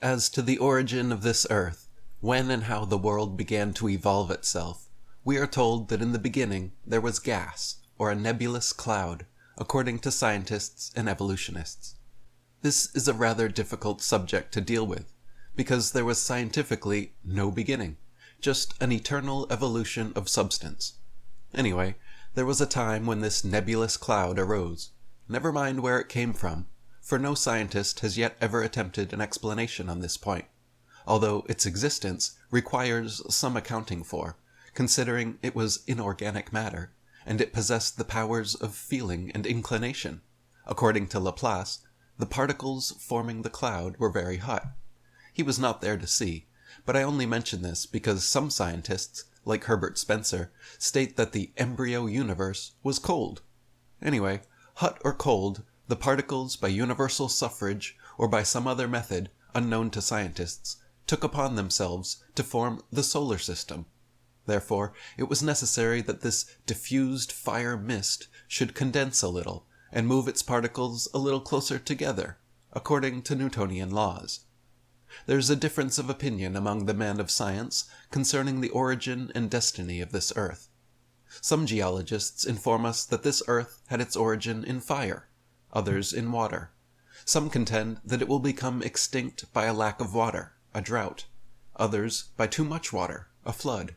As to the origin of this earth, when and how the world began to evolve itself, we are told that in the beginning there was gas, or a nebulous cloud, according to scientists and evolutionists. This is a rather difficult subject to deal with, because there was scientifically no beginning, just an eternal evolution of substance. Anyway, there was a time when this nebulous cloud arose. Never mind where it came from, for no scientist has yet ever attempted an explanation on this point, although its existence requires some accounting for, considering it was inorganic matter, and it possessed the powers of feeling and inclination. According to Laplace, the particles forming the cloud were very hot. He was not there to see, but I only mention this because some scientists, like Herbert Spencer, state that the embryo universe was cold. Anyway, hot or cold, the particles, by universal suffrage or by some other method unknown to scientists, took upon themselves to form the solar system. Therefore, it was necessary that this diffused fire mist should condense a little and move its particles a little closer together, according to Newtonian laws. There's a difference of opinion among the men of science concerning the origin and destiny of this earth. Some geologists inform us that this earth had its origin in fire, others in water. Some contend that it will become extinct by a lack of water, a drought. Others by too much water, a flood.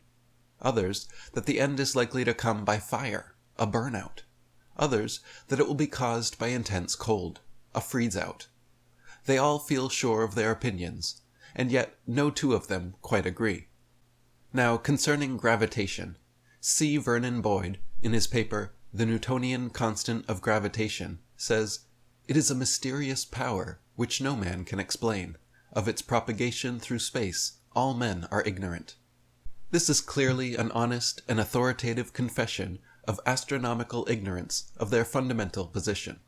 Others that the end is likely to come by fire, a burnout. Others that it will be caused by intense cold, a freeze-out. They all feel sure of their opinions, and yet no two of them quite agree. Now, concerning gravitation, C. Vernon Boyd, in his paper The Newtonian Constant of Gravitation, says, "It is a mysterious power which no man can explain. Of its propagation through space, all men are ignorant." This is clearly an honest and authoritative confession of astronomical ignorance of their fundamental position.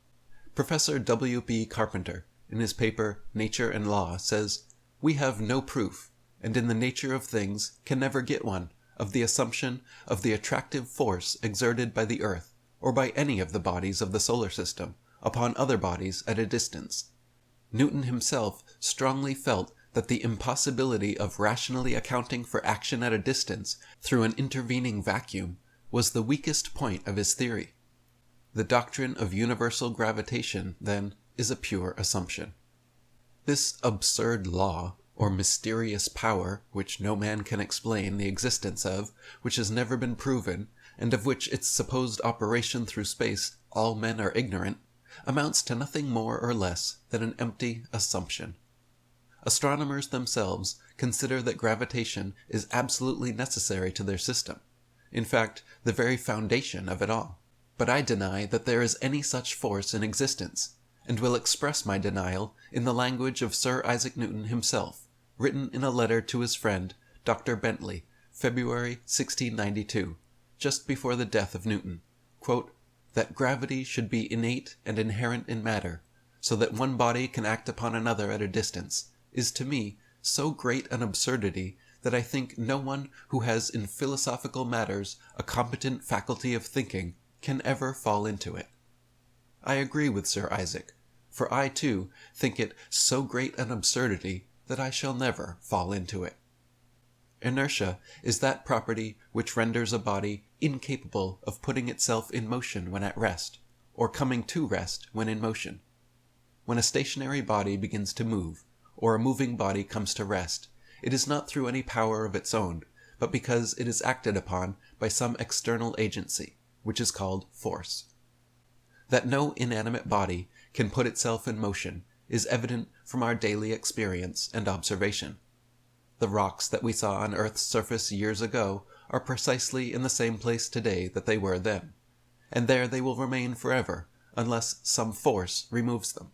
Professor W. B. Carpenter, in his paper Nature and Law, says, "We have no proof, and in the nature of things can never get one, of the assumption of the attractive force exerted by the Earth, or by any of the bodies of the solar system, upon other bodies at a distance. Newton himself strongly felt that the impossibility of rationally accounting for action at a distance through an intervening vacuum was the weakest point of his theory. The doctrine of universal gravitation, then, is a pure assumption. This absurd law, or mysterious power, which no man can explain the existence of, which has never been proven, and of which its supposed operation through space all men are ignorant, amounts to nothing more or less than an empty assumption. Astronomers themselves consider that gravitation is absolutely necessary to their system, in fact, the very foundation of it all. But I deny that there is any such force in existence, and will express my denial in the language of Sir Isaac Newton himself, written in a letter to his friend, Dr. Bentley, February 1692, just before the death of Newton, quote, "that gravity should be innate and inherent in matter, so that one body can act upon another at a distance, is to me so great an absurdity that I think no one who has in philosophical matters a competent faculty of thinking can ever fall into it." I agree with Sir Isaac, for I too think it so great an absurdity that I shall never fall into it. Inertia is that property which renders a body incapable of putting itself in motion when at rest, or coming to rest when in motion. When a stationary body begins to move, or a moving body comes to rest, it is not through any power of its own, but because it is acted upon by some external agency, which is called force. That no inanimate body can put itself in motion is evident from our daily experience and observation. The rocks that we saw on Earth's surface years ago are precisely in the same place today that they were then, and there they will remain forever unless some force removes them.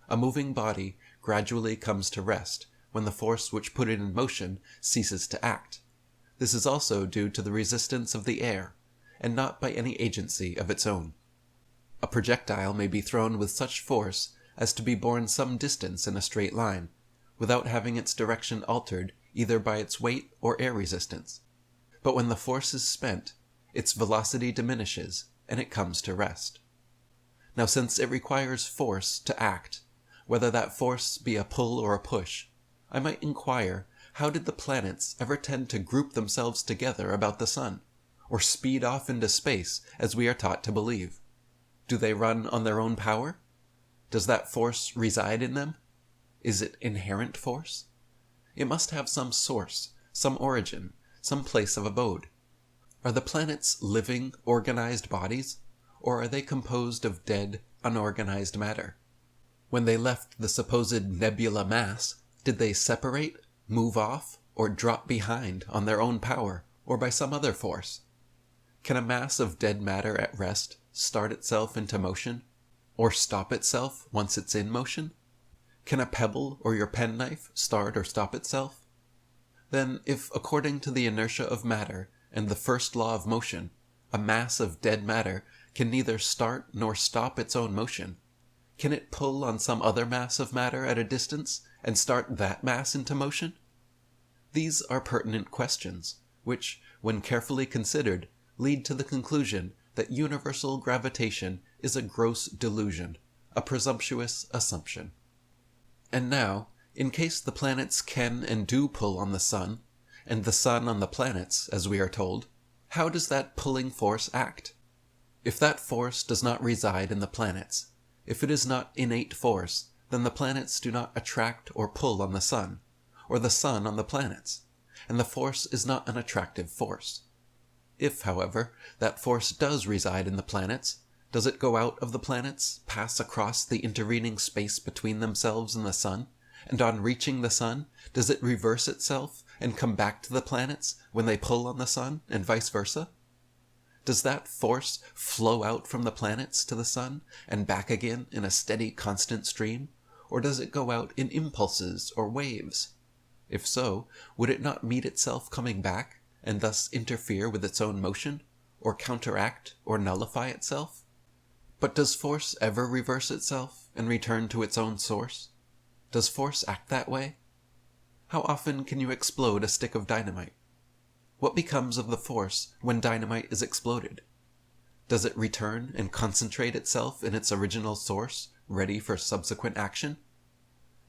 A moving body gradually comes to rest when the force which put it in motion ceases to act. This is also due to the resistance of the air, and not by any agency of its own. A projectile may be thrown with such force as to be borne some distance in a straight line, without having its direction altered either by its weight or air resistance. But when the force is spent, its velocity diminishes, and it comes to rest. Now, since it requires force to act, whether that force be a pull or a push, I might inquire, how did the planets ever tend to group themselves together about the sun, or speed off into space as we are taught to believe? Do they run on their own power? Does that force reside in them? Is it inherent force? It must have some source, some origin, some place of abode. Are the planets living, organized bodies, or are they composed of dead, unorganized matter? When they left the supposed nebula mass, did they separate, move off, or drop behind on their own power, or by some other force? Can a mass of dead matter at rest start itself into motion, or stop itself once it's in motion? Can a pebble or your penknife start or stop itself? Then, if according to the inertia of matter and the first law of motion, a mass of dead matter can neither start nor stop its own motion, can it pull on some other mass of matter at a distance and start that mass into motion? These are pertinent questions, which, when carefully considered, lead to the conclusion that universal gravitation is a gross delusion, a presumptuous assumption. And now, in case the planets can and do pull on the sun, and the sun on the planets, as we are told, how does that pulling force act? If that force does not reside in the planets, if it is not innate force, then the planets do not attract or pull on the sun, or the sun on the planets, and the force is not an attractive force. If, however, that force does reside in the planets, does it go out of the planets, pass across the intervening space between themselves and the sun, and on reaching the sun, does it reverse itself and come back to the planets when they pull on the sun, and vice versa? Does that force flow out from the planets to the sun and back again in a steady, constant stream, or does it go out in impulses or waves? If so, would it not meet itself coming back, and thus interfere with its own motion, or counteract or nullify itself? But does force ever reverse itself and return to its own source? Does force act that way? How often can you explode a stick of dynamite? What becomes of the force when dynamite is exploded? Does it return and concentrate itself in its original source, ready for subsequent action?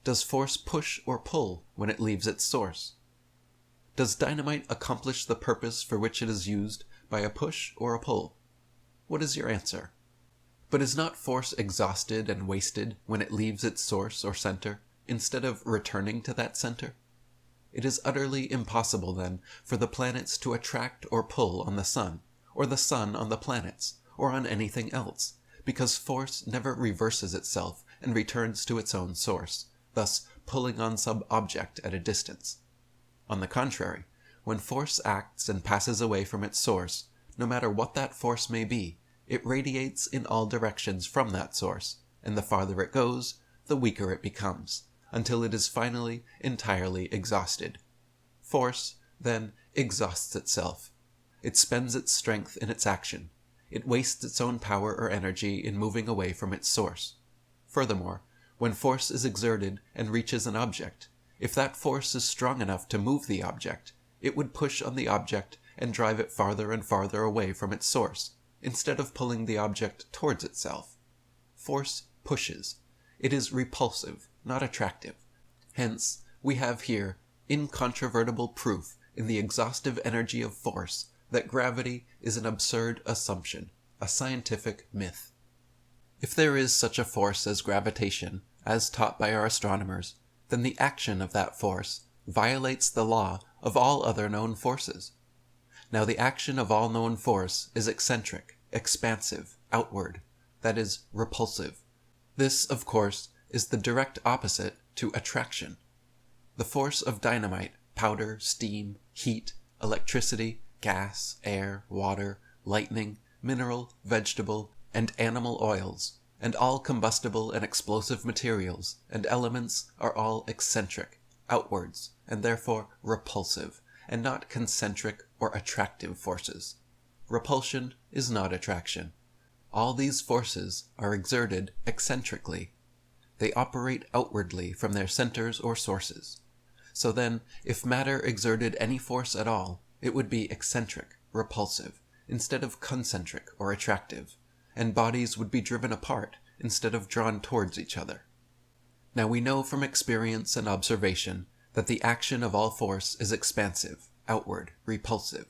Does force push or pull when it leaves its source? Does dynamite accomplish the purpose for which it is used by a push or a pull? What is your answer? But is not force exhausted and wasted when it leaves its source or center, instead of returning to that center? It is utterly impossible, then, for the planets to attract or pull on the sun, or the sun on the planets, or on anything else, because force never reverses itself and returns to its own source, thus pulling on some object at a distance. On the contrary, when force acts and passes away from its source, no matter what that force may be, it radiates in all directions from that source, and the farther it goes, the weaker it becomes, until it is finally entirely exhausted. Force, then, exhausts itself. It spends its strength in its action. It wastes its own power or energy in moving away from its source. Furthermore, when force is exerted and reaches an object, if that force is strong enough to move the object, it would push on the object and drive it farther and farther away from its source, instead of pulling the object towards itself. Force pushes. It is repulsive, not attractive. Hence, we have here incontrovertible proof in the exhaustive energy of force that gravity is an absurd assumption, a scientific myth. If there is such a force as gravitation, as taught by our astronomers, then the action of that force violates the law of all other known forces. Now the action of all known force is eccentric, expansive, outward, that is, repulsive. This, of course, is the direct opposite to attraction. The force of dynamite, powder, steam, heat, electricity, gas, air, water, lightning, mineral, vegetable, and animal oils, and all combustible and explosive materials and elements are all eccentric, outwards, and therefore repulsive, and not concentric or attractive forces. Repulsion is not attraction. All these forces are exerted eccentrically. They operate outwardly from their centers or sources. So then, if matter exerted any force at all, it would be eccentric, repulsive, instead of concentric or attractive, and bodies would be driven apart instead of drawn towards each other. Now we know from experience and observation that the action of all force is expansive, outward, repulsive.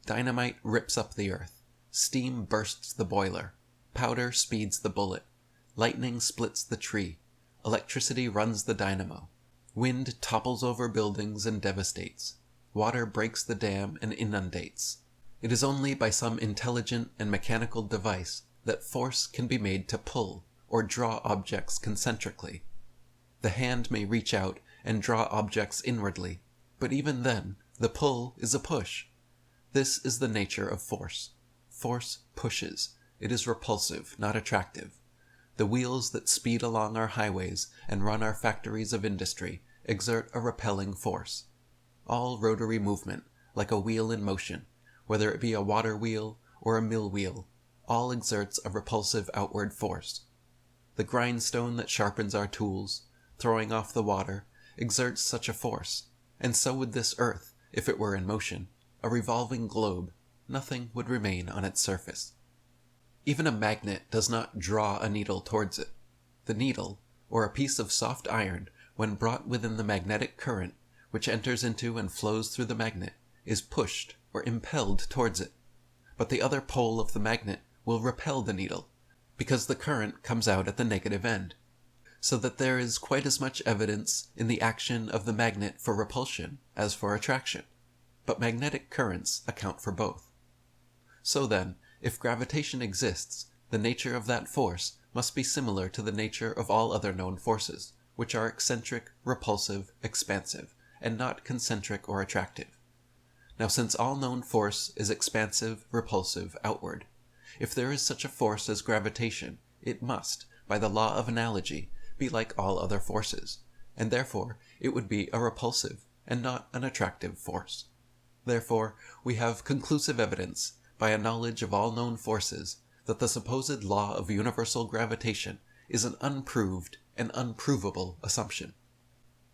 Dynamite rips up the earth. Steam bursts the boiler. Powder speeds the bullet. Lightning splits the tree. Electricity runs the dynamo. Wind topples over buildings and devastates. Water breaks the dam and inundates. It is only by some intelligent and mechanical device that force can be made to pull or draw objects concentrically. The hand may reach out and draw objects inwardly, but even then, the pull is a push. This is the nature of force. Force pushes. It is repulsive, not attractive. The wheels that speed along our highways and run our factories of industry exert a repelling force. All rotary movement, like a wheel in motion, whether it be a water wheel or a mill wheel, all exerts a repulsive outward force. The grindstone that sharpens our tools, throwing off the water, exerts such a force, and so would this earth, if it were in motion, a revolving globe. Nothing would remain on its surface. Even a magnet does not draw a needle towards it. The needle, or a piece of soft iron, when brought within the magnetic current, which enters into and flows through the magnet, is pushed or impelled towards it. But the other pole of the magnet will repel the needle, because the current comes out at the negative end, so that there is quite as much evidence in the action of the magnet for repulsion as for attraction, but magnetic currents account for both. So then, if gravitation exists, the nature of that force must be similar to the nature of all other known forces, which are eccentric, repulsive, expansive, and not concentric or attractive. Now since all known force is expansive, repulsive, outward, if there is such a force as gravitation, it must, by the law of analogy, be like all other forces, and therefore it would be a repulsive and not an attractive force. Therefore, we have conclusive evidence, by a knowledge of all known forces, that the supposed law of universal gravitation is an unproved and unprovable assumption.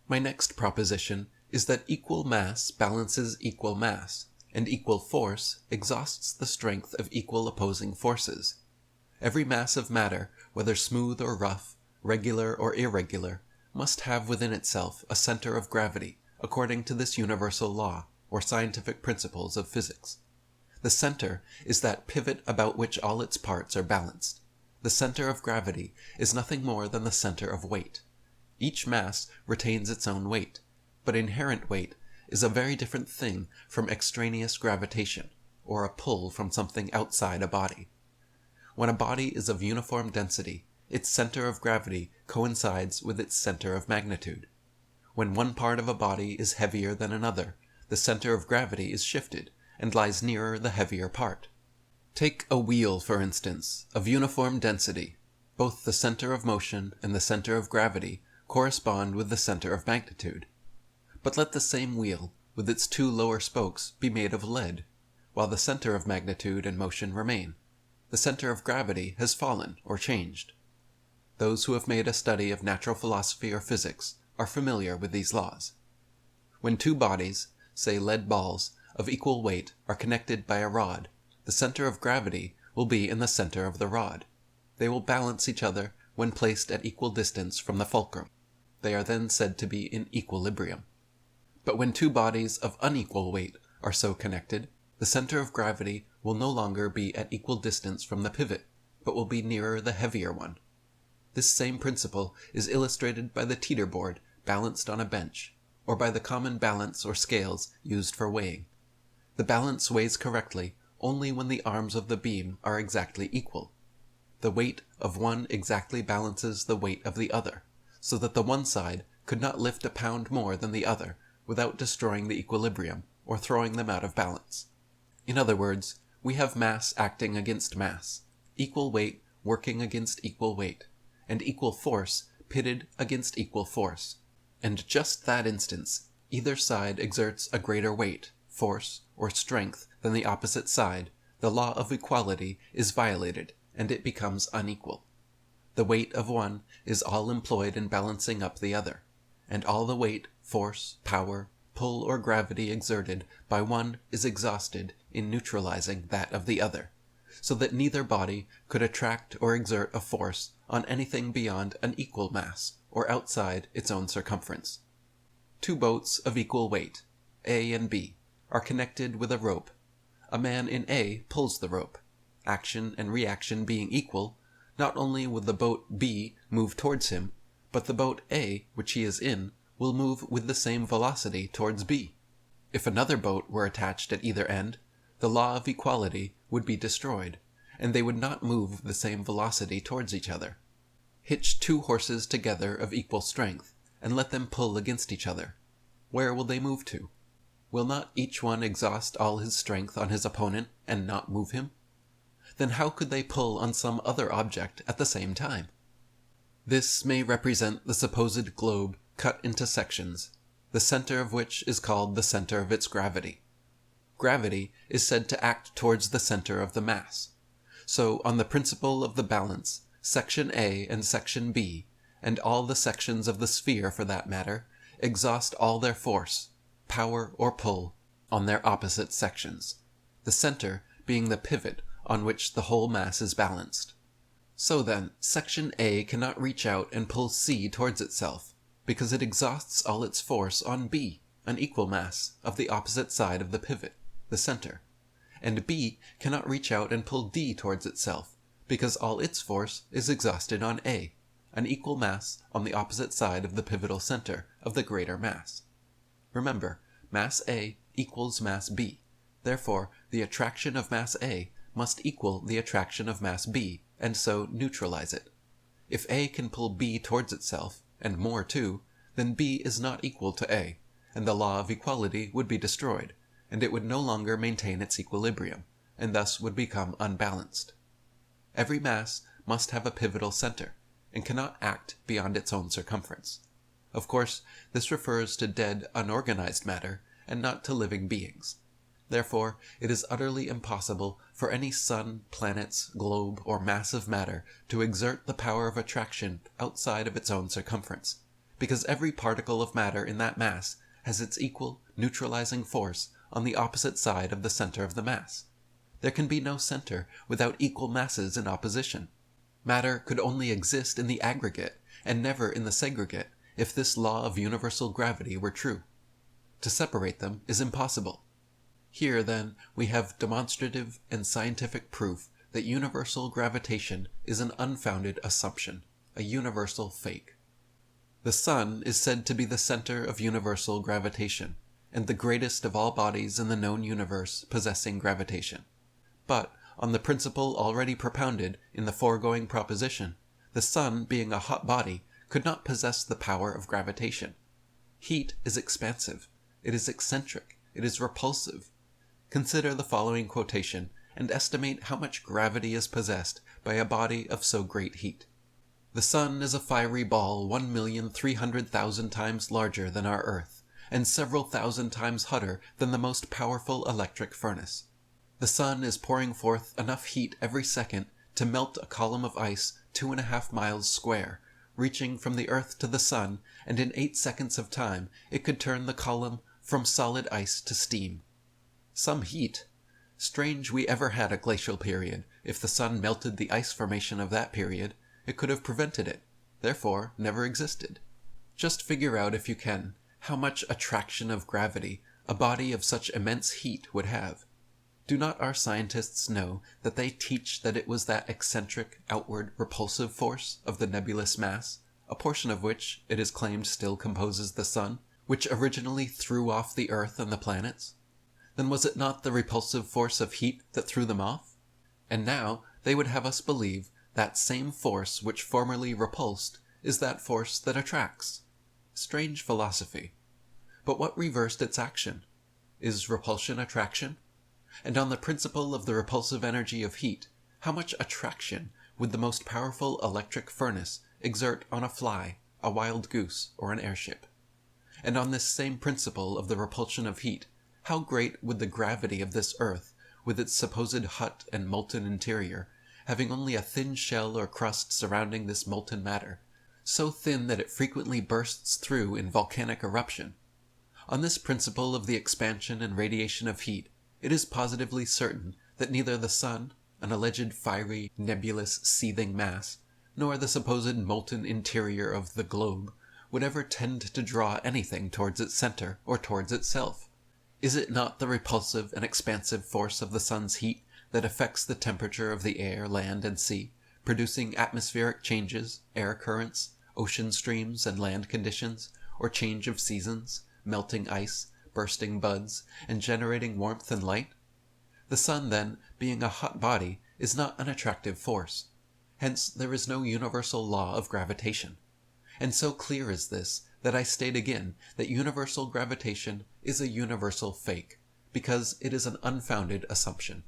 My next proposition is that equal mass balances equal mass, and equal force exhausts the strength of equal opposing forces. Every mass of matter, whether smooth or rough, regular or irregular, must have within itself a center of gravity, according to this universal law, or scientific principles of physics. The center is that pivot about which all its parts are balanced. The center of gravity is nothing more than the center of weight. Each mass retains its own weight, but inherent weight is a very different thing from extraneous gravitation, or a pull from something outside a body. When a body is of uniform density, its center of gravity coincides with its center of magnitude. When one part of a body is heavier than another, the center of gravity is shifted and lies nearer the heavier part. Take a wheel, for instance, of uniform density. Both the center of motion and the center of gravity correspond with the center of magnitude. But let the same wheel, with its two lower spokes, be made of lead, while the center of magnitude and motion remain. The center of gravity has fallen or changed. Those who have made a study of natural philosophy or physics are familiar with these laws. When two bodies, say lead balls, of equal weight are connected by a rod, the center of gravity will be in the center of the rod. They will balance each other when placed at equal distance from the fulcrum. They are then said to be in equilibrium. But when two bodies of unequal weight are so connected, the center of gravity will no longer be at equal distance from the pivot, but will be nearer the heavier one. This same principle is illustrated by the teeter board balanced on a bench, or by the common balance or scales used for weighing. The balance weighs correctly only when the arms of the beam are exactly equal. The weight of one exactly balances the weight of the other, so that the one side could not lift a pound more than the other without destroying the equilibrium or throwing them out of balance. In other words, we have mass acting against mass, equal weight working against equal weight, and equal force pitted against equal force. And just that instance, either side exerts a greater weight, force, or strength than the opposite side, the law of equality is violated, and it becomes unequal. The weight of one is all employed in balancing up the other, and all the weight, force, power, pull, or gravity exerted by one is exhausted in neutralizing that of the other, so that neither body could attract or exert a force on anything beyond an equal mass, or outside its own circumference. Two boats of equal weight, A and B, are connected with a rope. A man in A pulls the rope. Action and reaction being equal, not only will the boat B move towards him, but the boat A, which he is in, will move with the same velocity towards B. If another boat were attached at either end, the law of equality would be destroyed, and they would not move the same velocity towards each other. Hitch two horses together of equal strength, and let them pull against each other. Where will they move to? Will not each one exhaust all his strength on his opponent and not move him? Then how could they pull on some other object at the same time? This may represent the supposed globe cut into sections, the center of which is called the center of its gravity. Gravity is said to act towards the center of the mass. So, on the principle of the balance, section A and section B, and all the sections of the sphere for that matter, exhaust all their force, power or pull, on their opposite sections, the center being the pivot on which the whole mass is balanced. So then, section A cannot reach out and pull C towards itself, because it exhausts all its force on B, an equal mass, of the opposite side of the pivot, the center. And B cannot reach out and pull D towards itself, because all its force is exhausted on A, an equal mass on the opposite side of the pivotal center of the greater mass. Remember, mass A equals mass B. Therefore, the attraction of mass A must equal the attraction of mass B, and so neutralize it. If A can pull B towards itself, and more too, then B is not equal to A, and the law of equality would be destroyed, and it would no longer maintain its equilibrium, and thus would become unbalanced. Every mass must have a pivotal center, and cannot act beyond its own circumference. Of course, this refers to dead, unorganized matter, and not to living beings. Therefore, it is utterly impossible for any sun, planets, globe, or mass of matter to exert the power of attraction outside of its own circumference, because every particle of matter in that mass has its equal, neutralizing force on the opposite side of the center of the mass. There can be no center without equal masses in opposition. Matter could only exist in the aggregate, and never in the segregate, if this law of universal gravity were true. To separate them is impossible. Here, then, we have demonstrative and scientific proof that universal gravitation is an unfounded assumption, a universal fake. The sun is said to be the center of universal gravitation, and the greatest of all bodies in the known universe possessing gravitation. But, on the principle already propounded in the foregoing proposition, the sun, being a hot body, could not possess the power of gravitation. Heat is expansive, it is eccentric, it is repulsive. Consider the following quotation, and estimate how much gravity is possessed by a body of so great heat. The sun is a fiery ball 1,300,000 times larger than our earth, and several thousand times hotter than the most powerful electric furnace. The sun is pouring forth enough heat every second to melt a column of ice 2.5 miles square, reaching from the earth to the sun, and in 8 seconds of time it could turn the column from solid ice to steam. Some heat! Strange we ever had a glacial period. If the sun melted the ice formation of that period, it could have prevented it, therefore never existed. Just figure out, if you can, how much attraction of gravity a body of such immense heat would have. Do not our scientists know that they teach that it was that eccentric, outward, repulsive force of the nebulous mass, a portion of which, it is claimed, still composes the sun, which originally threw off the earth and the planets? Then was it not the repulsive force of heat that threw them off? And now they would have us believe that same force which formerly repulsed is that force that attracts. Strange philosophy. But what reversed its action? Is repulsion attraction? And on the principle of the repulsive energy of heat, how much attraction would the most powerful electric furnace exert on a fly, a wild goose, or an airship? And on this same principle of the repulsion of heat, how great would the gravity of this earth, with its supposed hot and molten interior, having only a thin shell or crust surrounding this molten matter, so thin that it frequently bursts through in volcanic eruption? On this principle of the expansion and radiation of heat, it is positively certain that neither the sun, an alleged fiery, nebulous, seething mass, nor the supposed molten interior of the globe, would ever tend to draw anything towards its center or towards itself. Is it not the repulsive and expansive force of the sun's heat that affects the temperature of the air, land, and sea, producing atmospheric changes, air currents, ocean streams, and land conditions, or change of seasons, melting ice, bursting buds, and generating warmth and light? The sun, then, being a hot body, is not an attractive force. Hence there is no universal law of gravitation. And so clear is this, that I state again that universal gravitation is a universal fake, because it is an unfounded assumption.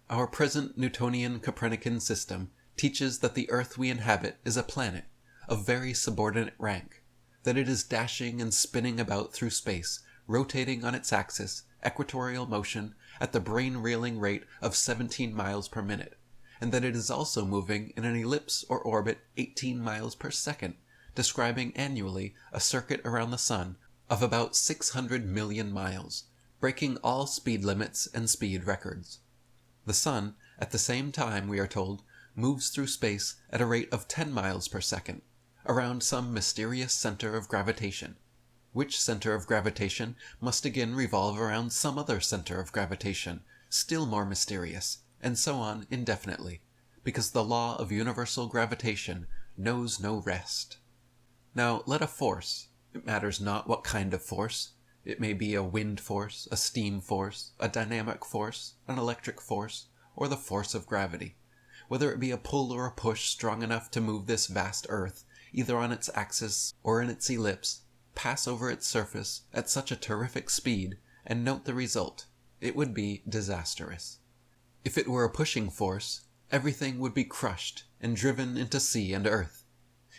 Our present Newtonian Copernican system teaches that the Earth we inhabit is a planet, of very subordinate rank, that it is dashing and spinning about through space, rotating on its axis, equatorial motion, at the brain-reeling rate of 17 miles per minute, and that it is also moving in an ellipse or orbit 18 miles per second, describing annually a circuit around the sun of about 600 million miles, breaking all speed limits and speed records. The sun, at the same time, we are told, moves through space at a rate of 10 miles per second, around some mysterious center of gravitation, which center of gravitation must again revolve around some other center of gravitation, still more mysterious, and so on indefinitely, because the law of universal gravitation knows no rest. Now let a force, it matters not what kind of force, it may be a wind force, a steam force, a dynamic force, an electric force, or the force of gravity, whether it be a pull or a push strong enough to move this vast earth, either on its axis or in its ellipse, pass over its surface at such a terrific speed, and note the result, it would be disastrous. If it were a pushing force, everything would be crushed and driven into sea and earth.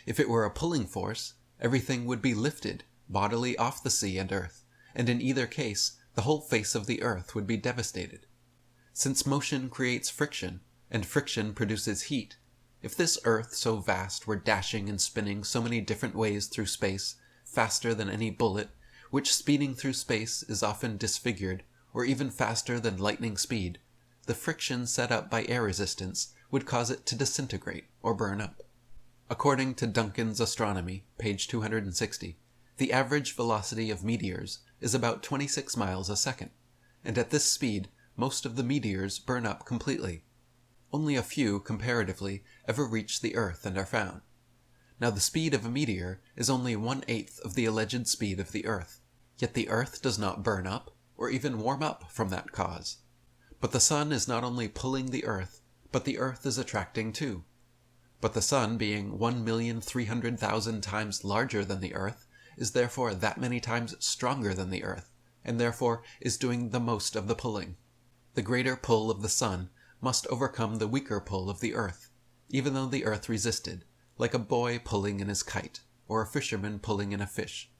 If it were a pulling force, everything would be lifted bodily off the sea and earth, and in either case the whole face of the earth would be devastated. Since motion creates friction, and friction produces heat, if this earth so vast were dashing and spinning so many different ways through space, faster than any bullet, which speeding through space is often disfigured, or even faster than lightning speed, the friction set up by air resistance would cause it to disintegrate or burn up. According to Duncan's Astronomy, page 260, the average velocity of meteors is about 26 miles a second, and at this speed most of the meteors burn up completely. Only a few, comparatively, ever reach the Earth and are found. Now the speed of a meteor is only 1/8 of the alleged speed of the Earth, yet the Earth does not burn up, or even warm up from that cause. But the sun is not only pulling the Earth, but the Earth is attracting too. But the sun, being 1,300,000 times larger than the Earth, is therefore that many times stronger than the Earth, and therefore is doing the most of the pulling. The greater pull of the sun must overcome the weaker pull of the Earth, even though the Earth resisted, like a boy pulling in his kite, or a fisherman pulling in a fish.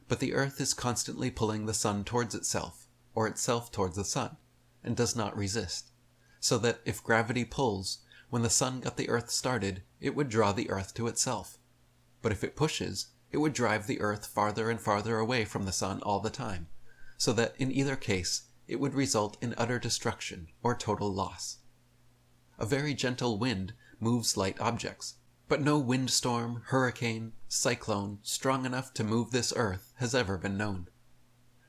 But the Earth is constantly pulling the sun towards itself, or itself towards the sun, and does not resist. So that if gravity pulls, when the sun got the Earth started, it would draw the Earth to itself. But if it pushes, it would drive the Earth farther and farther away from the sun all the time, so that in either case it would result in utter destruction or total loss. A very gentle wind moves light objects, but no windstorm, hurricane, cyclone strong enough to move this earth has ever been known.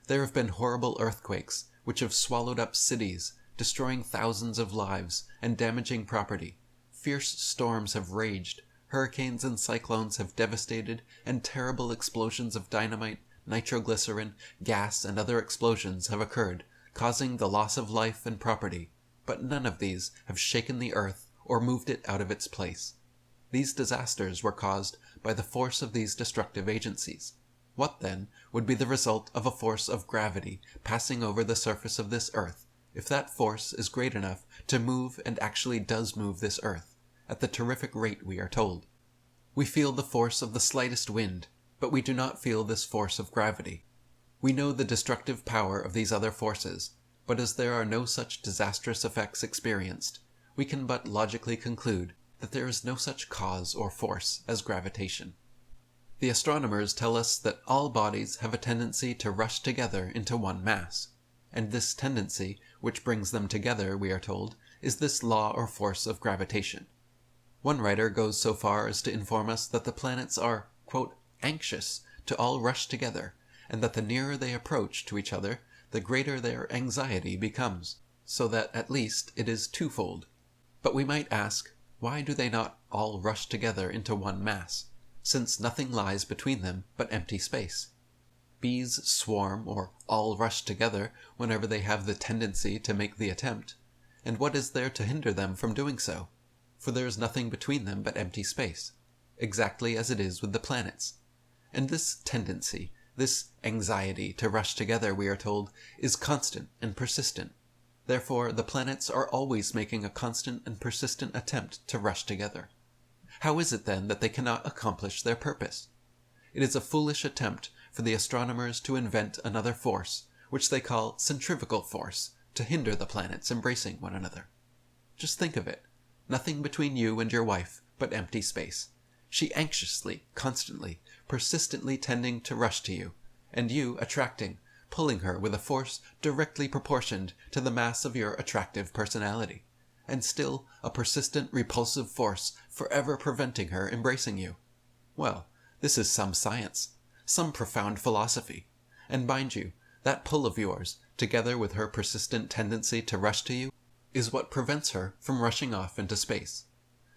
There have been horrible earthquakes which have swallowed up cities, destroying thousands of lives and damaging property. Fierce storms have raged, hurricanes and cyclones have devastated, and terrible explosions of dynamite, nitroglycerin, gas, and other explosions have occurred, causing the loss of life and property, but none of these have shaken the earth or moved it out of its place. These disasters were caused by the force of these destructive agencies. What, then, would be the result of a force of gravity passing over the surface of this earth, if that force is great enough to move and actually does move this earth, at the terrific rate we are told? We feel the force of the slightest wind, but we do not feel this force of gravity. We know the destructive power of these other forces, but as there are no such disastrous effects experienced, we can but logically conclude that there is no such cause or force as gravitation. The astronomers tell us that all bodies have a tendency to rush together into one mass, and this tendency, which brings them together, we are told, is this law or force of gravitation. One writer goes so far as to inform us that the planets are, quote, anxious to all rush together, and that the nearer they approach to each other, the greater their anxiety becomes, so that at least it is twofold. But we might ask, why do they not all rush together into one mass, since nothing lies between them but empty space? Bees swarm or all rush together whenever they have the tendency to make the attempt, and what is there to hinder them from doing so? For there is nothing between them but empty space, exactly as it is with the planets. And this tendency, this anxiety to rush together, we are told, is constant and persistent. Therefore, the planets are always making a constant and persistent attempt to rush together. How is it then that they cannot accomplish their purpose? It is a foolish attempt for the astronomers to invent another force, which they call centrifugal force, to hinder the planets embracing one another. Just think of it. Nothing between you and your wife but empty space. She anxiously, constantly, persistently tending to rush to you, and you attracting, pulling her with a force directly proportioned to the mass of your attractive personality, and still a persistent repulsive force forever preventing her embracing you. Well, this is some science, some profound philosophy, and mind you, that pull of yours, together with her persistent tendency to rush to you, is what prevents her from rushing off into space.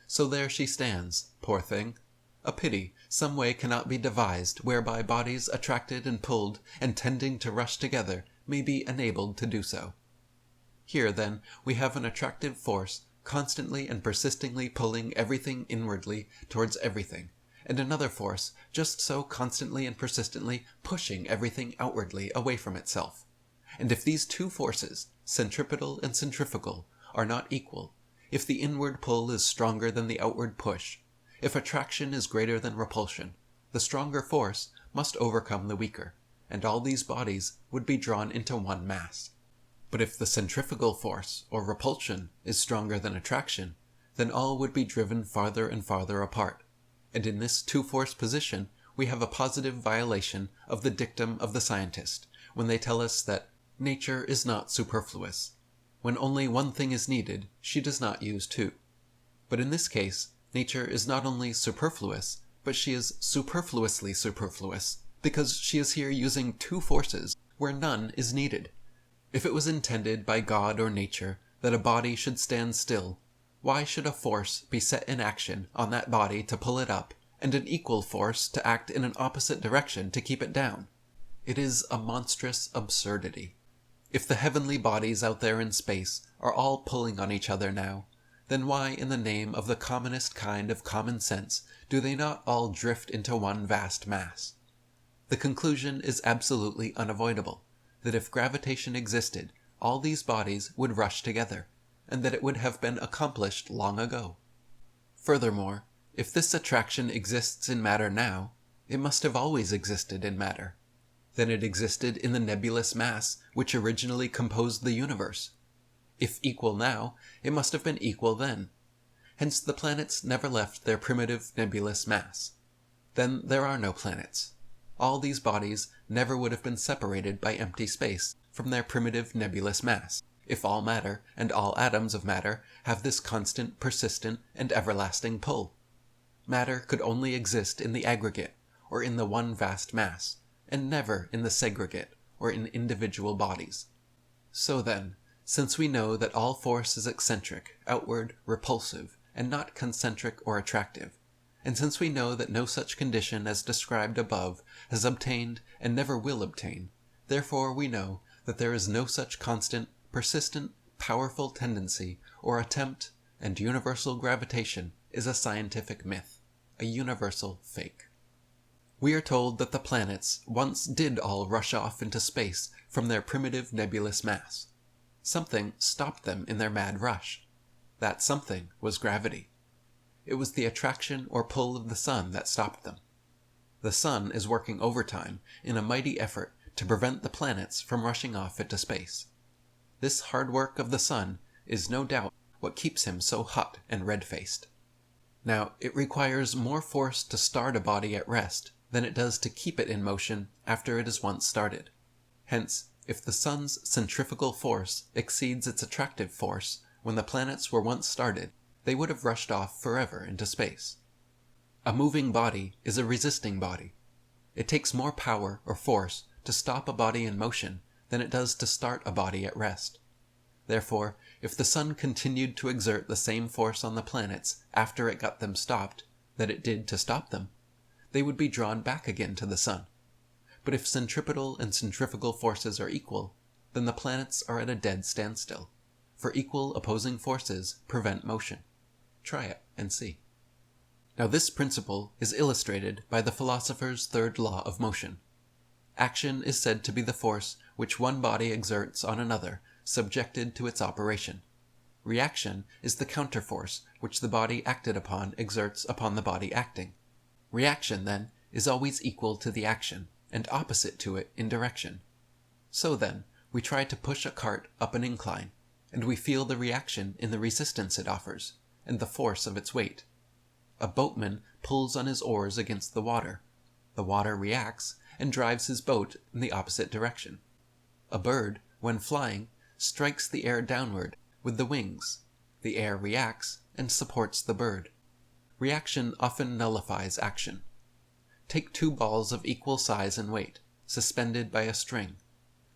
So there she stands, poor thing. A pity some way cannot be devised whereby bodies attracted and pulled and tending to rush together may be enabled to do so. Here, then, we have an attractive force constantly and persistingly pulling everything inwardly towards everything, and another force just so constantly and persistently pushing everything outwardly away from itself. And if these two forces, centripetal and centrifugal, are not equal, if the inward pull is stronger than the outward push, if attraction is greater than repulsion, the stronger force must overcome the weaker, and all these bodies would be drawn into one mass. But if the centrifugal force, or repulsion, is stronger than attraction, then all would be driven farther and farther apart, and in this two-force position we have a positive violation of the dictum of the scientist, when they tell us that nature is not superfluous. When only one thing is needed, she does not use two. But in this case, nature is not only superfluous, but she is superfluously superfluous, because she is here using two forces where none is needed. If it was intended by God or nature that a body should stand still, why should a force be set in action on that body to pull it up, and an equal force to act in an opposite direction to keep it down? It is a monstrous absurdity. If the heavenly bodies out there in space are all pulling on each other now, then why, in the name of the commonest kind of common sense, do they not all drift into one vast mass? The conclusion is absolutely unavoidable, that if gravitation existed, all these bodies would rush together, and that it would have been accomplished long ago. Furthermore, if this attraction exists in matter now, it must have always existed in matter. Then it existed in the nebulous mass which originally composed the universe. If equal now, it must have been equal then. Hence the planets never left their primitive nebulous mass. Then there are no planets. All these bodies never would have been separated by empty space from their primitive nebulous mass, if all matter and all atoms of matter have this constant, persistent, and everlasting pull. Matter could only exist in the aggregate, or in the one vast mass, and never in the segregate, or in individual bodies. So then, since we know that all force is eccentric, outward, repulsive, and not concentric or attractive, and since we know that no such condition as described above has obtained and never will obtain, therefore we know that there is no such constant, persistent, powerful tendency or attempt, and universal gravitation is a scientific myth, a universal fake. We are told that the planets once did all rush off into space from their primitive nebulous mass. Something stopped them in their mad rush. That something was gravity. It was the attraction or pull of the sun that stopped them. The sun is working overtime in a mighty effort to prevent the planets from rushing off into space. This hard work of the sun is no doubt what keeps him so hot and red-faced. Now, it requires more force to start a body at rest than it does to keep it in motion after it is once started. Hence, if the sun's centrifugal force exceeds its attractive force, when the planets were once started, they would have rushed off forever into space. A moving body is a resisting body. It takes more power or force to stop a body in motion than it does to start a body at rest. Therefore, if the sun continued to exert the same force on the planets after it got them stopped that it did to stop them, they would be drawn back again to the sun. But if centripetal and centrifugal forces are equal, then the planets are at a dead standstill, for equal opposing forces prevent motion. Try it and see. Now this principle is illustrated by the philosopher's third law of motion. Action is said to be the force which one body exerts on another, subjected to its operation. Reaction is the counterforce which the body acted upon exerts upon the body acting. Reaction, then, is always equal to the action, and opposite to it in direction. So then, we try to push a cart up an incline, and we feel the reaction in the resistance it offers, and the force of its weight. A boatman pulls on his oars against the water. The water reacts, and drives his boat in the opposite direction. A bird, when flying, strikes the air downward with the wings. The air reacts, and supports the bird. Reaction often nullifies action. Take two balls of equal size and weight, suspended by a string.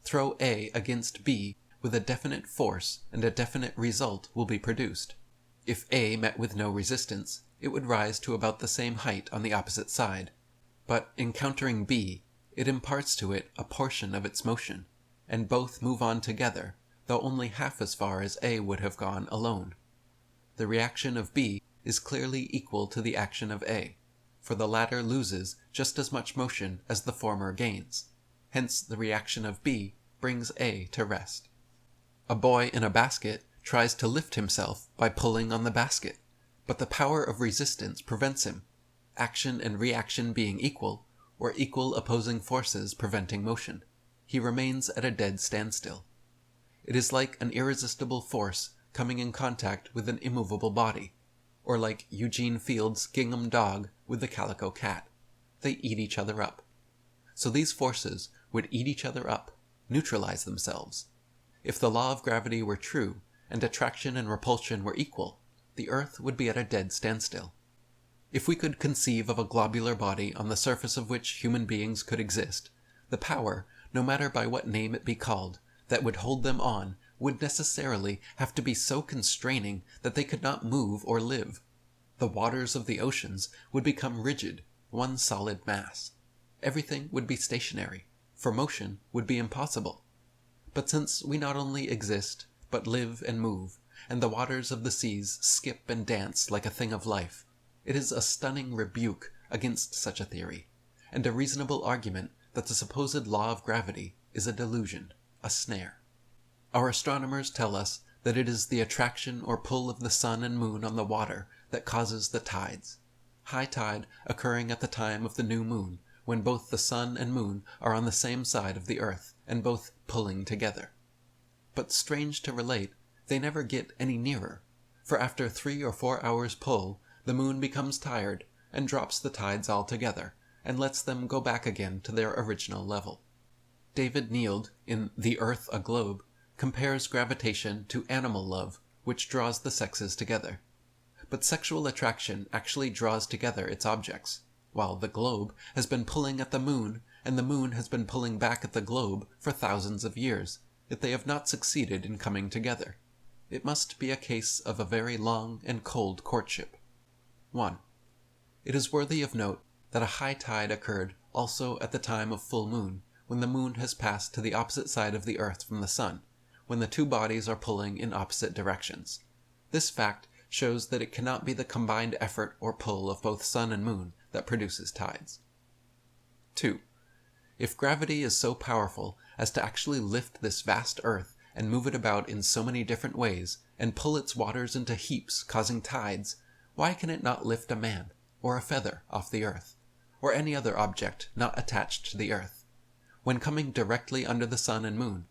Throw A against B with a definite force, and a definite result will be produced. If A met with no resistance, it would rise to about the same height on the opposite side. But encountering B, it imparts to it a portion of its motion, and both move on together, though only half as far as A would have gone alone. The reaction of B is clearly equal to the action of A, for the latter loses just as much motion as the former gains. Hence the reaction of B brings A to rest. A boy in a basket tries to lift himself by pulling on the basket, but the power of resistance prevents him, action and reaction being equal, or equal opposing forces preventing motion. He remains at a dead standstill. It is like an irresistible force coming in contact with an immovable body, or like Eugene Field's gingham dog with the calico cat. They eat each other up. So these forces would eat each other up, neutralize themselves. If the law of gravity were true, and attraction and repulsion were equal, the Earth would be at a dead standstill. If we could conceive of a globular body on the surface of which human beings could exist, the power, no matter by what name it be called, that would hold them on would necessarily have to be so constraining that they could not move or live. The waters of the oceans would become rigid, one solid mass. Everything would be stationary, for motion would be impossible. But since we not only exist, but live and move, and the waters of the seas skip and dance like a thing of life, it is a stunning rebuke against such a theory, and a reasonable argument that the supposed law of gravity is a delusion, a snare. Our astronomers tell us that it is the attraction or pull of the sun and moon on the water that causes the tides. High tide occurring at the time of the new moon, when both the sun and moon are on the same side of the earth, and both pulling together. But strange to relate, they never get any nearer, for after 3 or 4 hours' pull, the moon becomes tired, and drops the tides altogether, and lets them go back again to their original level. David Neild, in The Earth a Globe, compares gravitation to animal love, which draws the sexes together. But sexual attraction actually draws together its objects, while the globe has been pulling at the moon, and the moon has been pulling back at the globe for thousands of years, yet they have not succeeded in coming together. It must be a case of a very long and cold courtship. 1. It is worthy of note that a high tide occurred also at the time of full moon, when the moon has passed to the opposite side of the earth from the sun, when the two bodies are pulling in opposite directions. This fact shows that it cannot be the combined effort or pull of both sun and moon that produces tides. 2. If gravity is so powerful as to actually lift this vast earth and move it about in so many different ways, and pull its waters into heaps, causing tides, why can it not lift a man, or a feather, off the earth, or any other object not attached to the earth, when coming directly under the sun and moon?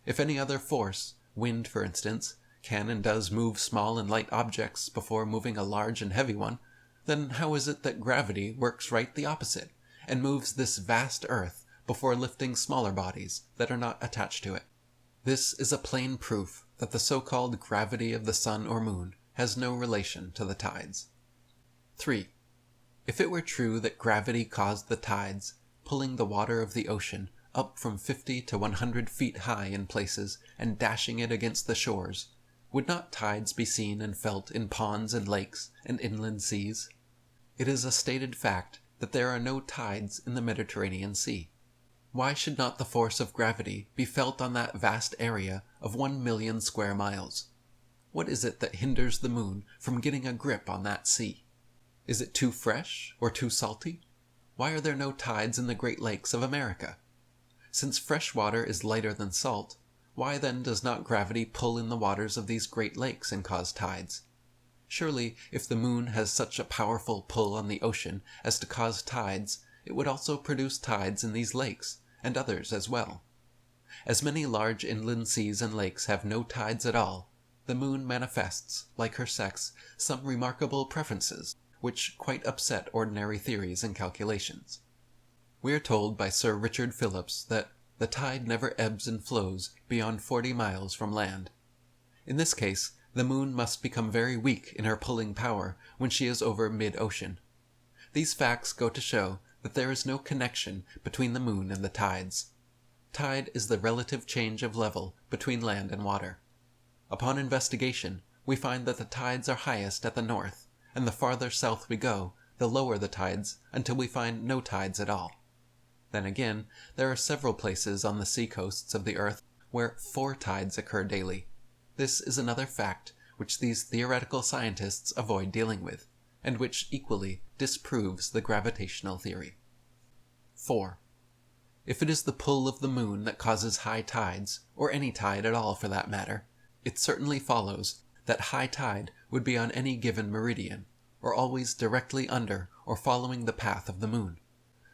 If any other force, wind for instance, can and does move small and light objects before moving a large and heavy one, then how is it that gravity works right the opposite, and moves this vast earth before lifting smaller bodies that are not attached to it? This is a plain proof that the so-called gravity of the sun or moon has no relation to the tides. 3. If it were true that gravity caused the tides, pulling the water of the ocean up from 50 to 100 feet high in places and dashing it against the shores, would not tides be seen and felt in ponds and lakes and inland seas? It is a stated fact that there are no tides in the Mediterranean Sea. Why should not the force of gravity be felt on that vast area of 1,000,000 square miles? What is it that hinders the moon from getting a grip on that sea? Is it too fresh or too salty? Why are there no tides in the Great Lakes of America? Since fresh water is lighter than salt, why then does not gravity pull in the waters of these Great Lakes and cause tides? Surely, if the moon has such a powerful pull on the ocean as to cause tides, it would also produce tides in these lakes, and others as well. As many large inland seas and lakes have no tides at all, the moon manifests, like her sex, some remarkable preferences, which quite upset ordinary theories and calculations. We are told by Sir Richard Phillips that the tide never ebbs and flows beyond 40 miles from land. In this case, the moon must become very weak in her pulling power when she is over mid-ocean. These facts go to show that there is no connection between the moon and the tides. Tide is the relative change of level between land and water. Upon investigation, we find that the tides are highest at the north, and the farther south we go, the lower the tides until we find no tides at all. Then again, there are several places on the seacoasts of the earth where 4 tides occur daily. This is another fact which these theoretical scientists avoid dealing with, and which equally disproves the gravitational theory. 4. If it is the pull of the moon that causes high tides, or any tide at all for that matter, it certainly follows that high tide would be on any given meridian, or always directly under or following the path of the moon.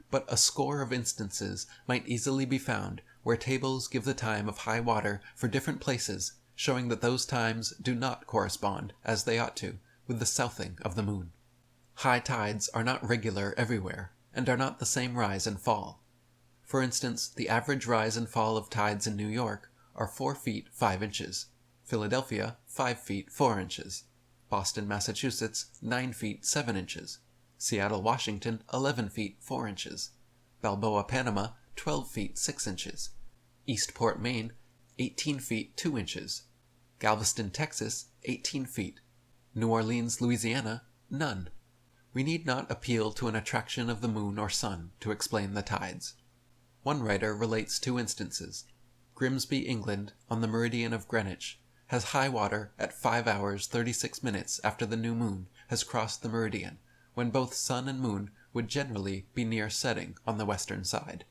But a score of instances might easily be found where tables give the time of high water for different places, showing that those times do not correspond, as they ought to, with the southing of the moon. High tides are not regular everywhere, and are not the same rise and fall. For instance, the average rise and fall of tides in New York are 4 feet 5 inches, Philadelphia 5 feet 4 inches, Boston, Massachusetts 9 feet 7 inches, Seattle, Washington 11 feet 4 inches, Balboa, Panama 12 feet 6 inches, Eastport, Maine 18 feet 2 inches, Galveston, Texas 18 feet, New Orleans, Louisiana none. We need not appeal to an attraction of the moon or sun to explain the tides. One writer relates 2 instances. Grimsby, England, on the meridian of Greenwich, has high water at 5 hours 36 minutes after the new moon has crossed the meridian, when both sun and moon would generally be near setting on the western side.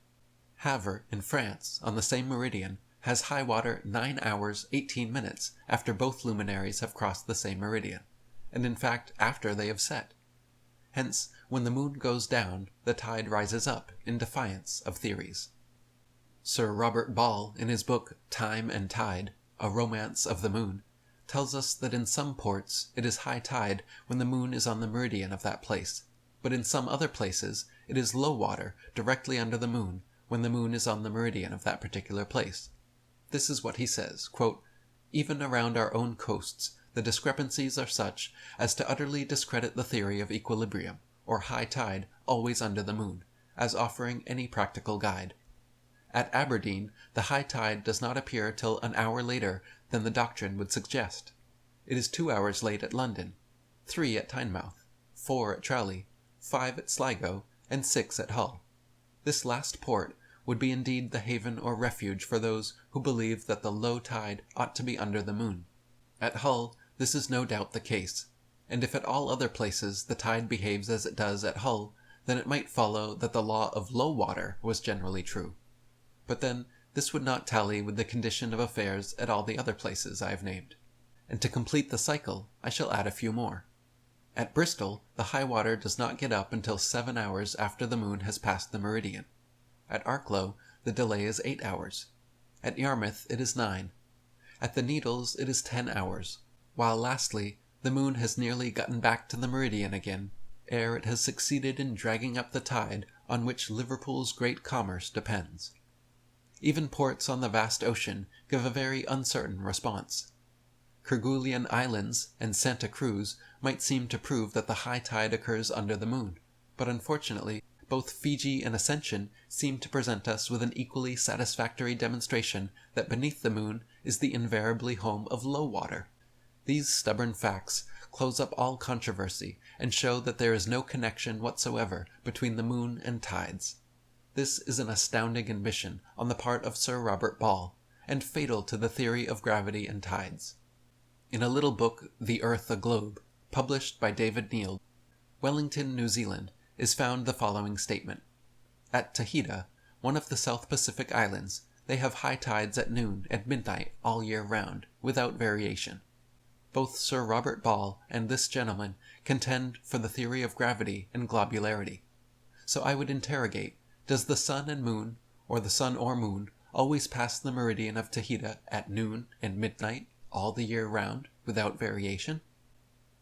Havre, in France, on the same meridian, has high water 9 hours 18 minutes after both luminaries have crossed the same meridian, and in fact after they have set. Hence, when the moon goes down, the tide rises up in defiance of theories. Sir Robert Ball, in his book Time and Tide, A Romance of the Moon, tells us that in some ports it is high tide when the moon is on the meridian of that place, but in some other places it is low water directly under the moon when the moon is on the meridian of that particular place. This is what he says, quote, "Even around our own coasts the discrepancies are such as to utterly discredit the theory of equilibrium, or high tide always under the moon, as offering any practical guide. At Aberdeen, the high tide does not appear till an hour later than the doctrine would suggest. It is 2 hours late at London, 3 at Tynemouth, 4 at Tralee, 5 at Sligo, and 6 at Hull. This last port would be indeed the haven or refuge for those who believe that the low tide ought to be under the moon. At Hull, this is no doubt the case, and if at all other places the tide behaves as it does at Hull, then it might follow that the law of low water was generally true. But then, this would not tally with the condition of affairs at all the other places I have named. And to complete the cycle, I shall add a few more. At Bristol, the high water does not get up until 7 hours after the moon has passed the meridian. At Arklow, the delay is 8 hours. At Yarmouth, it is 9. At the Needles, it is 10 hours, while lastly, the moon has nearly gotten back to the meridian again, ere it has succeeded in dragging up the tide on which Liverpool's great commerce depends. Even ports on the vast ocean give a very uncertain response. Kerguelen Islands and Santa Cruz might seem to prove that the high tide occurs under the moon, but unfortunately, both Fiji and Ascension seem to present us with an equally satisfactory demonstration that beneath the moon is the invariably home of low water. These stubborn facts close up all controversy and show that there is no connection whatsoever between the moon and tides. This is an astounding admission on the part of Sir Robert Ball, and fatal to the theory of gravity and tides. In a little book, The Earth a Globe, published by David Neal, Wellington, New Zealand, is found the following statement. At Tahiti, one of the South Pacific Islands, they have high tides at noon and midnight all year round, without variation. Both Sir Robert Ball and this gentleman contend for the theory of gravity and globularity. So I would interrogate, does the sun and moon, or the sun or moon, always pass the meridian of Tahiti at noon and midnight all the year round, without variation?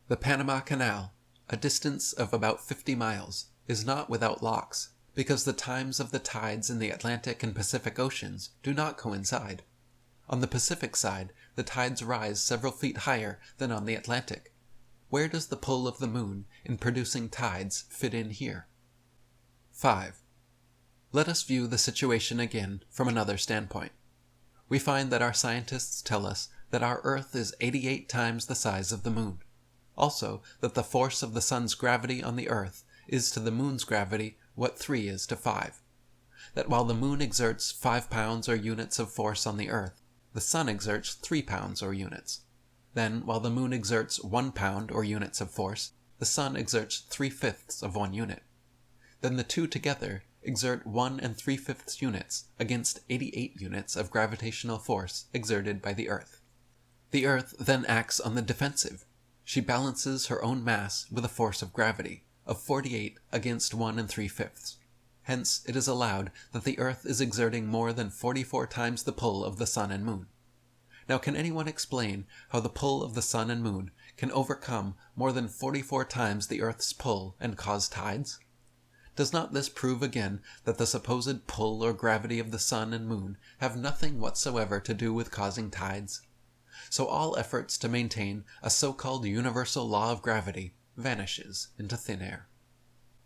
The Panama Canal, a distance of about 50 miles, is not without locks, because the times of the tides in the Atlantic and Pacific Oceans do not coincide. On the Pacific side, the tides rise several feet higher than on the Atlantic. Where does the pull of the moon in producing tides fit in here? 5. Let us view the situation again from another standpoint. We find that our scientists tell us that our Earth is 88 times the size of the moon. Also, that the force of the sun's gravity on the Earth is to the moon's gravity what 3 is to 5. That while the moon exerts 5 pounds or units of force on the Earth, the sun exerts 3 pounds or units. Then, while the moon exerts 1 pound or units of force, the sun exerts 3/5 of 1 unit. Then the two together exert 1 3/5 units against 88 units of gravitational force exerted by the Earth. The Earth then acts on the defensive. She balances her own mass with a force of gravity of 48 against 1 3/5. Hence, it is allowed that the Earth is exerting more than 44 times the pull of the sun and moon. Now, can anyone explain how the pull of the sun and moon can overcome more than 44 times the Earth's pull and cause tides? Does not this prove again that the supposed pull or gravity of the sun and moon have nothing whatsoever to do with causing tides? So all efforts to maintain a so-called universal law of gravity vanishes into thin air.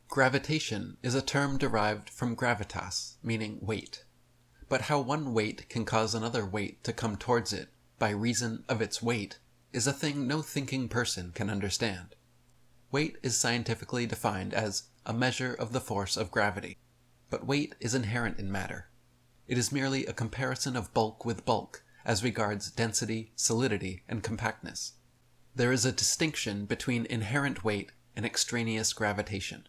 Gravitation is a term derived from gravitas, meaning weight. But how one weight can cause another weight to come towards it by reason of its weight is a thing no thinking person can understand. Weight is scientifically defined as a measure of the force of gravity, but weight is inherent in matter. It is merely a comparison of bulk with bulk as regards density, solidity, and compactness. There is a distinction between inherent weight and extraneous gravitation.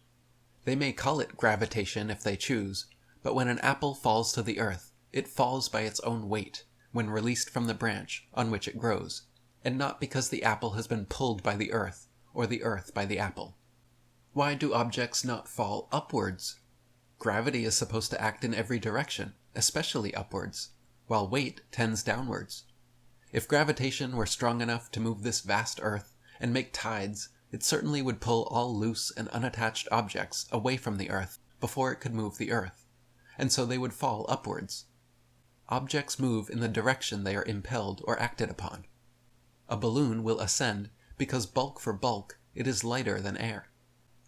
They may call it gravitation if they choose, but when an apple falls to the earth, it falls by its own weight, when released from the branch on which it grows, and not because the apple has been pulled by the earth, or the earth by the apple. Why do objects not fall upwards? Gravity is supposed to act in every direction, especially upwards, while weight tends downwards. If gravitation were strong enough to move this vast earth and make tides, it certainly would pull all loose and unattached objects away from the earth before it could move the earth, and so they would fall upwards. Objects move in the direction they are impelled or acted upon. A balloon will ascend because bulk for bulk it is lighter than air.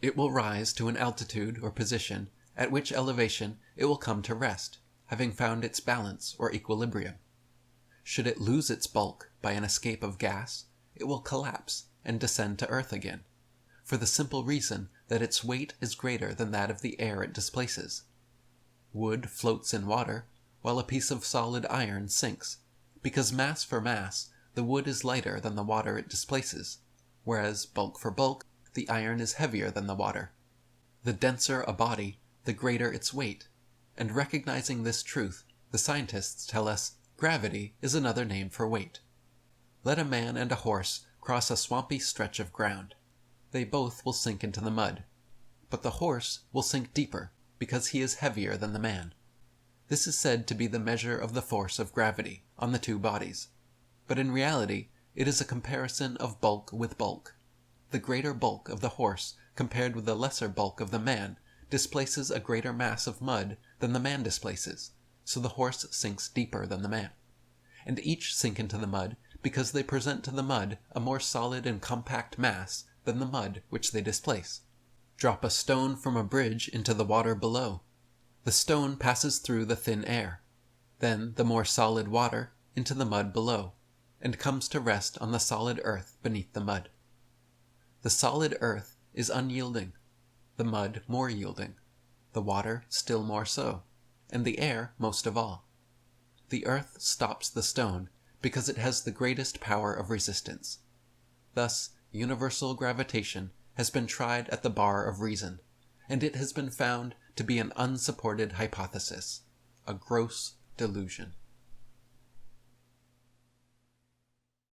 It will rise to an altitude or position at which elevation it will come to rest, having found its balance or equilibrium. Should it lose its bulk by an escape of gas, it will collapse and descend to earth again, for the simple reason that its weight is greater than that of the air it displaces. Wood floats in water, while a piece of solid iron sinks, because mass for mass, the wood is lighter than the water it displaces, whereas bulk for bulk, the iron is heavier than the water. The denser a body, the greater its weight, and recognizing this truth, the scientists tell us gravity is another name for weight. Let a man and a horse cross a swampy stretch of ground. They both will sink into the mud, but the horse will sink deeper because he is heavier than the man. This is said to be the measure of the force of gravity on the two bodies, but in reality it is a comparison of bulk with bulk. The greater bulk of the horse compared with the lesser bulk of the man displaces a greater mass of mud than the man displaces, so the horse sinks deeper than the man. And each sink into the mud because they present to the mud a more solid and compact mass than the mud which they displace. Drop a stone from a bridge into the water below. The stone passes through the thin air, then the more solid water into the mud below, and comes to rest on the solid earth beneath the mud. The solid earth is unyielding, the mud more yielding, the water still more so, and the air most of all. The earth stops the stone because it has the greatest power of resistance. Thus, universal gravitation has been tried at the bar of reason, and it has been found to be an unsupported hypothesis, a gross delusion.